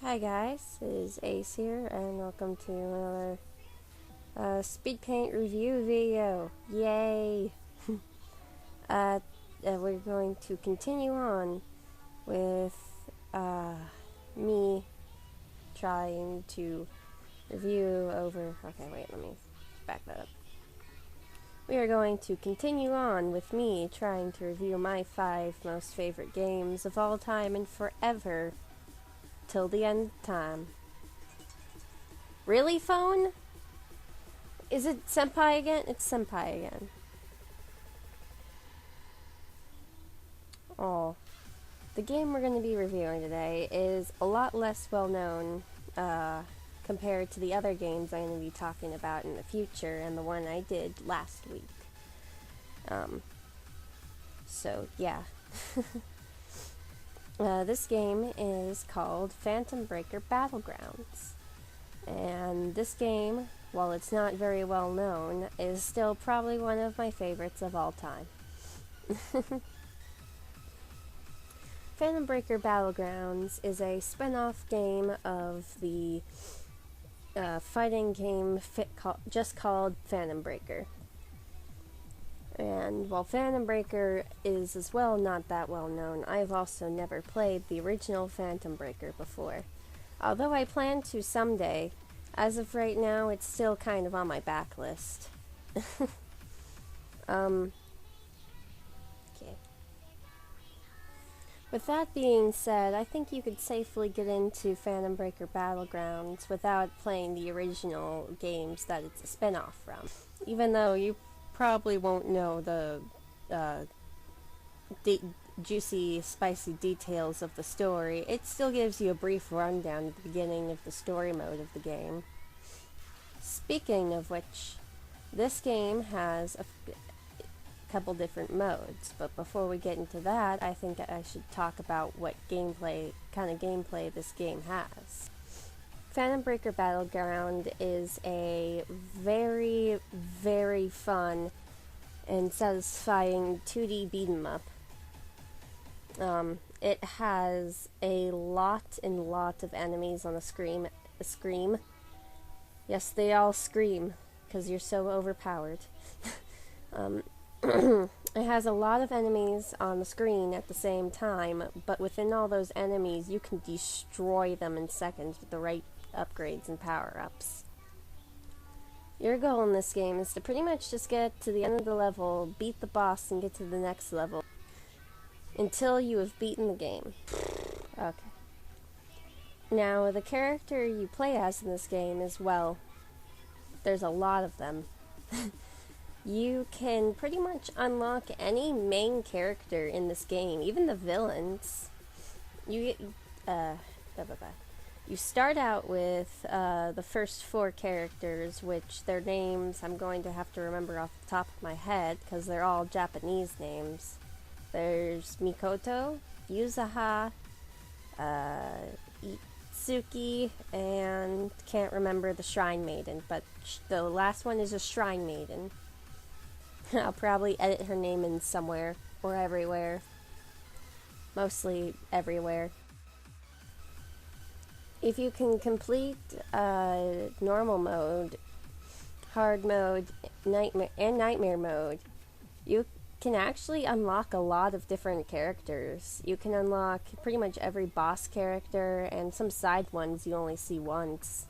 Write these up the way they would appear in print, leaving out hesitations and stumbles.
Hi guys, it is Ace here, and welcome to another SpeedPaint review video. Yay! We're going to continue on with me trying to review over... Okay, wait, let me back that up. We are going to continue on with me trying to review my 5 most favorite games of all time and forever. Till the end of time. Really, phone? Is it Senpai again? It's Senpai again. Oh. The game we're going to be reviewing today is a lot less well known compared to the other games I'm going to be talking about in the future and the one I did last week. So, yeah. This game is called Phantom Breaker Battlegrounds, and this game, while it's not very well known, is still probably one of my favorites of all time. Phantom Breaker Battlegrounds is a spin-off game of the fighting game just called Phantom Breaker. And while Phantom Breaker is as well not that well known, I've also never played the original Phantom Breaker before. Although I plan to someday, as of right now, it's still kind of on my backlist. Okay. With that being said, I think you could safely get into Phantom Breaker Battlegrounds without playing the original games that it's a spin-off from. Even though you probably won't know the juicy, spicy details of the story, it still gives you a brief rundown at the beginning of the story mode of the game. Speaking of which, this game has a couple different modes, but before we get into that, I think I should talk about what kind of gameplay this game has. Phantom Breaker Battleground is a very, very fun and satisfying 2D beat-em-up. It has a lot of enemies on the screen. Yes, they all scream, because you're so overpowered. It has a lot of enemies on the screen at the same time, but within all those enemies, you can destroy them in seconds with the right upgrades and power-ups. Your goal in this game is to pretty much just get to the end of the level, beat the boss, and get to the next level until you have beaten the game. Okay. Now, the character you play as in this game is, well, there's a lot of them. You can pretty much unlock any main character in this game, even the villains. You start out with the first 4 characters, which their names I'm going to have to remember off the top of my head, because they're all Japanese names. There's Mikoto, Yuzaha, Itsuki, and can't remember the Shrine Maiden, but the last one is a Shrine Maiden. I'll probably edit her name in somewhere, or everywhere. Mostly everywhere. If you can complete normal mode, hard mode, nightmare mode, you can actually unlock a lot of different characters. You can unlock pretty much every boss character and some side ones you only see once.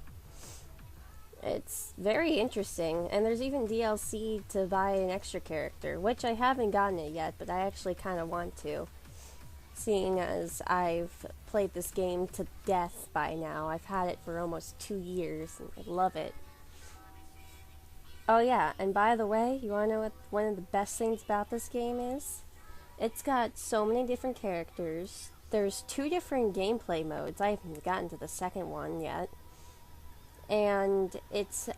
It's very interesting, and there's even DLC to buy an extra character, which I haven't gotten it yet, but I actually kind of want to. Seeing as I've played this game to death by now. I've had it for almost 2 years, and I love it. Oh yeah, and by the way, you wanna know what one of the best things about this game is? It's got so many different characters. There's 2 different gameplay modes. I haven't gotten to the second one yet. And it's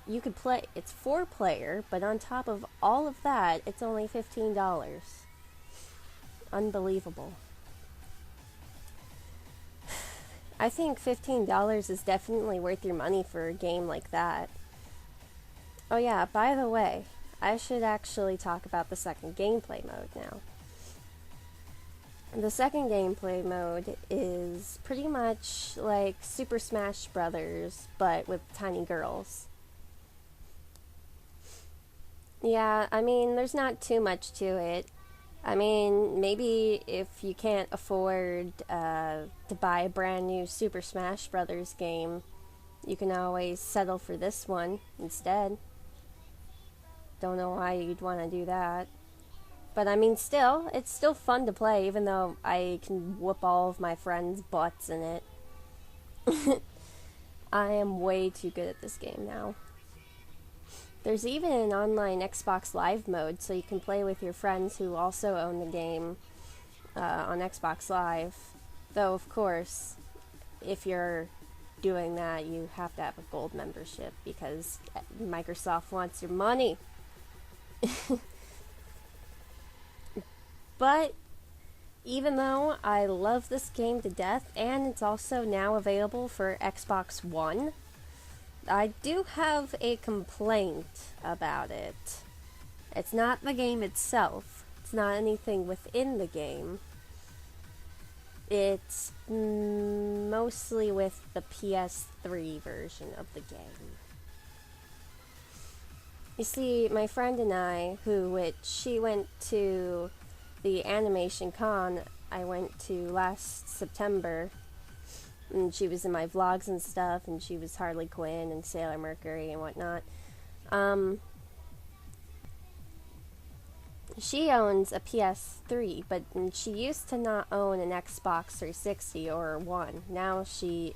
4-player, but on top of all of that, it's only $15. Unbelievable. I think $15 is definitely worth your money for a game like that. Oh yeah, by the way, I should actually talk about the second gameplay mode now. The second gameplay mode is pretty much like Super Smash Brothers, but with tiny girls. Yeah, I mean, there's not too much to it. I mean, maybe if you can't afford to buy a brand new Super Smash Brothers game, you can always settle for this one instead. Don't know why you'd want to do that. But I mean, still, it's still fun to play, even though I can whoop all of my friends' butts in it. I am way too good at this game now. There's even an online Xbox Live mode, so you can play with your friends who also own the game on Xbox Live. Though, of course, if you're doing that, you have to have a gold membership because Microsoft wants your money. But even though I love this game to death, and it's also now available for Xbox One, I do have a complaint about it. It's not the game itself. It's not anything within the game. It's mostly with the PS3 version of the game. You see, my friend and I, she went to the animation con I went to last September, and she was in my vlogs and stuff, and she was Harley Quinn and Sailor Mercury and whatnot. She owns a PS3, but she used to not own an Xbox 360 or One. Now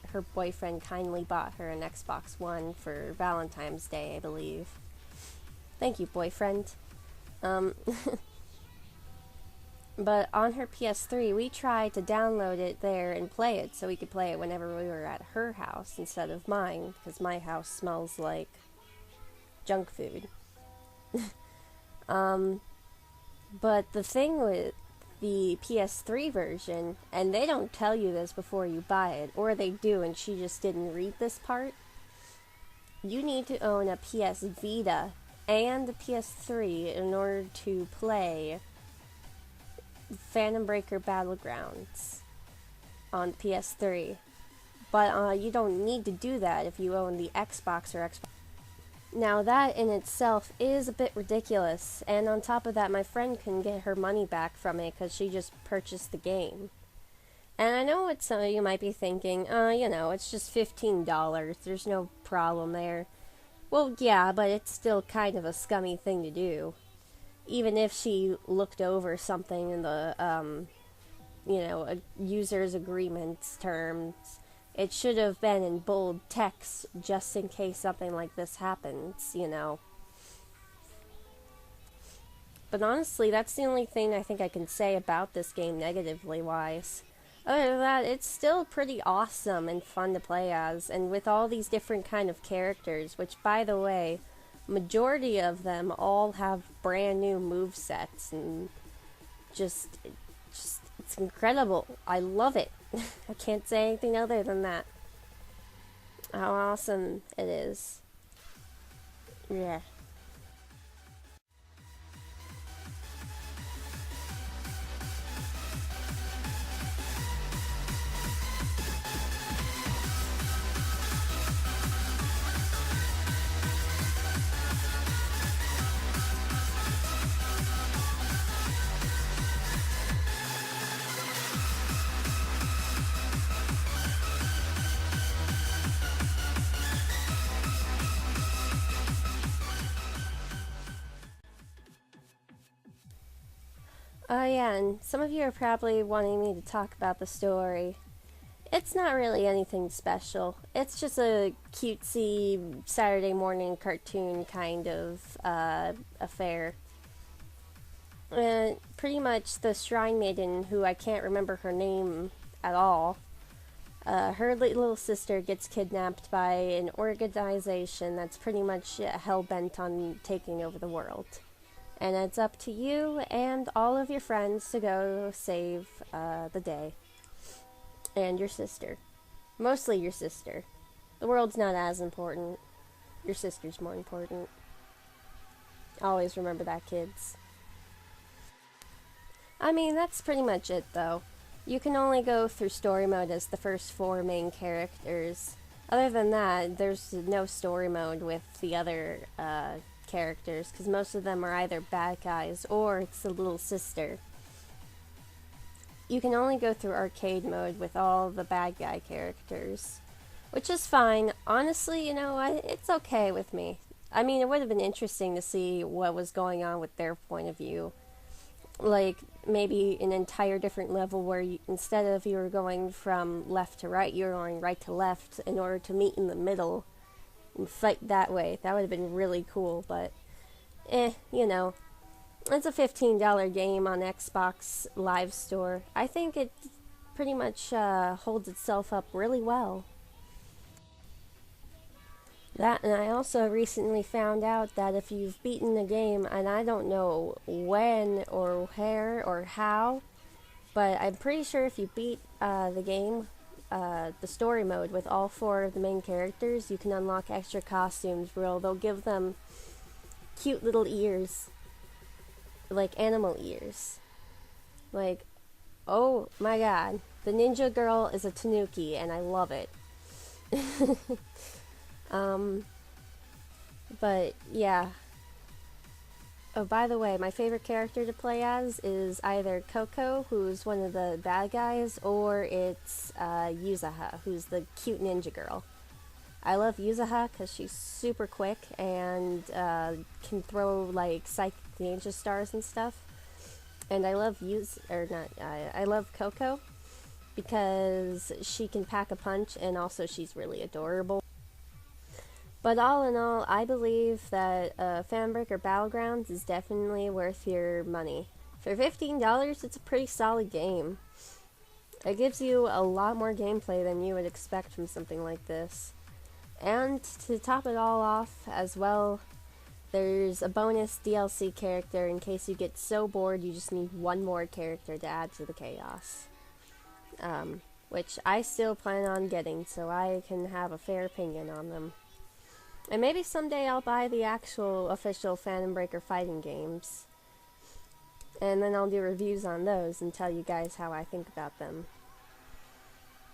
her boyfriend kindly bought her an Xbox One for Valentine's Day, I believe. Thank you, boyfriend. But on her PS3, we tried to download it there and play it so we could play it whenever we were at her house instead of mine, because my house smells like junk food. But the thing with the PS3 version, and they don't tell you this before you buy it, or they do and she just didn't read this part, you need to own a PS Vita and a PS3 in order to play Phantom Breaker Battlegrounds on PS3. But you don't need to do that if you own the Xbox or Xbox. Now that in itself is a bit ridiculous, and on top of that my friend couldn't get her money back from it because she just purchased the game. And I know what some of you might be thinking, it's just $15, there's no problem there. Well, yeah, but it's still kind of a scummy thing to do. Even if she looked over something in the, a user's agreements terms, it should have been in bold text just in case something like this happens, But honestly, that's the only thing I think I can say about this game negatively wise. Other than that, it's still pretty awesome and fun to play as, and with all these different kind of characters, which, by the way, majority of them all have brand new movesets, and just it's incredible. I love it. I can't say anything other than that. How awesome it is. Yeah. Oh yeah, and some of you are probably wanting me to talk about the story. It's not really anything special. It's just a cutesy Saturday morning cartoon kind of affair. Pretty much the Shrine Maiden, who I can't remember her name at all, her little sister gets kidnapped by an organization that's pretty much hell-bent on taking over the world. And it's up to you and all of your friends to go save the day. And your sister. Mostly your sister. The world's not as important. Your sister's more important. Always remember that, kids. I mean, that's pretty much it, though. You can only go through story mode as the first four main characters. Other than that, there's no story mode with the other characters, because most of them are either bad guys or it's the little sister. You can only go through arcade mode with all the bad guy characters, which is fine. Honestly, it's okay with me. I mean, it would have been interesting to see what was going on with their point of view. Like, maybe an entire different level where instead of you were going from left to right, you were going right to left in order to meet in the middle and fight that way. That would have been really cool, but it's a $15 game on Xbox Live Store. I think it pretty much holds itself up really well. That, and I also recently found out that if you've beaten the game, and I don't know when or where or how, but I'm pretty sure if you beat the game, the story mode with all four of the main characters, you can unlock extra costumes where they'll give them cute little ears, like animal ears. Like, oh my god, the ninja girl is a tanuki, and I love it. But yeah. Oh, by the way, my favorite character to play as is either Coco, who's one of the bad guys, or it's Yuzaha, who's the cute ninja girl. I love Yuzaha because she's super quick and can throw like psychic ninja stars and stuff. And I love I love Coco because she can pack a punch, and also she's really adorable. But all in all, I believe that Fanbreaker Battlegrounds is definitely worth your money. For $15, it's a pretty solid game. It gives you a lot more gameplay than you would expect from something like this. And to top it all off as well, there's a bonus DLC character in case you get so bored you just need one more character to add to the chaos. Which I still plan on getting, so I can have a fair opinion on them. And maybe someday I'll buy the actual official Phantom Breaker fighting games. And then I'll do reviews on those and tell you guys how I think about them.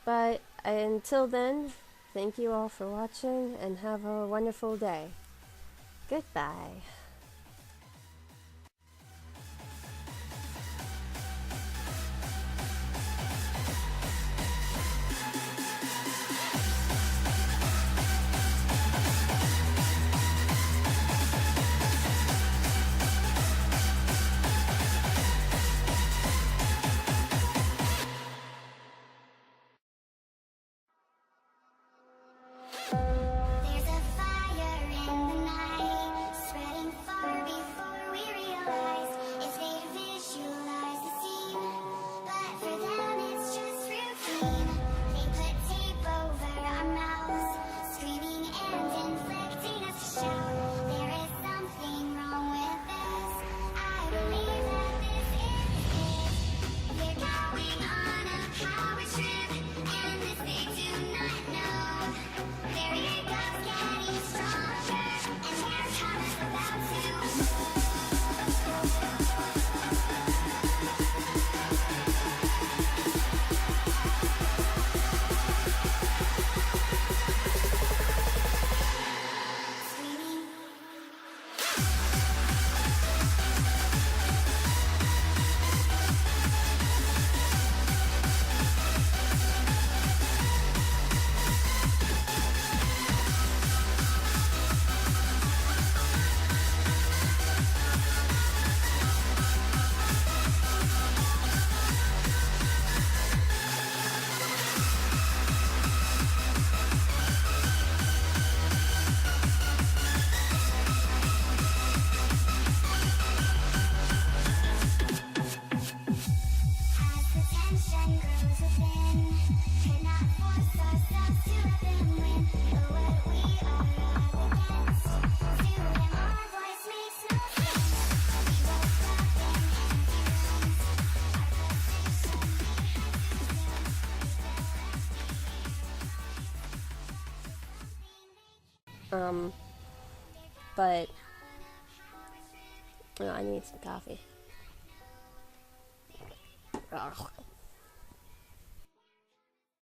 But until then, thank you all for watching and have a wonderful day. Goodbye. But I need some coffee.